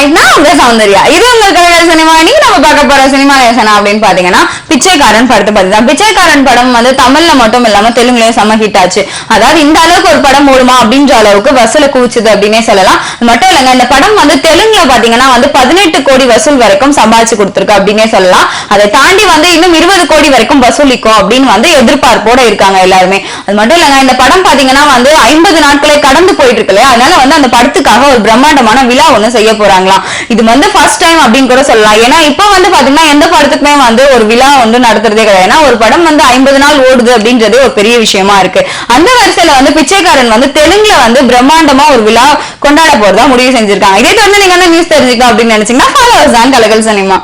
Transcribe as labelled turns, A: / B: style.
A: Right நான் உங்க சௌந்தர்யா. இது உங்க கலகல் சினிமா. இன்னைக்கு நம்ம பார்க்க போற சினிமா லேசனா அப்படின்னு பாத்தீங்கன்னா பிச்சைக்காரன் படத்தை பத்தி தான். பிச்சைக்காரன் படம் வந்து தமிழ்ல மட்டும் இல்லாம தெலுங்குலயும் செம ஹிட் ஆச்சு. அதாவது இந்த அளவுக்கு ஒரு படம் ஓடுமா அப்படின்ற அளவுக்கு வசூல குவிச்சுது அப்படின்னே சொல்லலாம். மட்டும் இல்லைங்க, இந்த படம் வந்து தெலுங்குல பாத்தீங்கன்னா வந்து 18 கோடி வசூல் வரைக்கும் சம்பாதிச்சு கொடுத்திருக்கு அப்படின்னே சொல்லலாம். அதை தாண்டி வந்து இன்னும் 20 கோடி வரைக்கும் வசூலிக்கும் அப்படின்னு வந்து எதிர்பார்ப்போட இருக்காங்க எல்லாருமே. அது மட்டும் இல்லைங்க, இந்த படம் பாத்தீங்கன்னா வந்து 50 நாட்களை கடந்து போயிட்டு இருக்குல்ல, அதனால வந்து அந்த படத்துக்காக ஒரு பிரம்மாண்டமான விழா ஒண்ணு செய்ய போறாங்களாம். இது வந்து ஃபர்ஸ்ட் டைம் அப்படின்னு கூட சொல்லலாம். ஏன்னா இப்ப வந்து பாத்தீங்கன்னா எந்த படத்துக்குமே வந்து ஒரு விழா வந்து நடத்துறதே கிடையாது. ஏன்னா ஒரு படம் வந்து 50 நாள் ஓடுது அப்படின்றது ஒரு பெரிய விஷயமா இருக்கு. அந்த வரிசையில வந்து பிச்சைக்காரன் வந்து தெலுங்குல வந்து பிரம்மாண்டமா ஒரு விழா கொண்டாட போறதா முடிவு செஞ்சிருக்காங்க. இதே தொடர்ந்து நீங்க நியூஸ் தெரிஞ்சுக்கலாம் அப்படின்னு நினைச்சீங்கன்னா ஃபாலோவர்ஸ் தான் கலகல் சினிமா.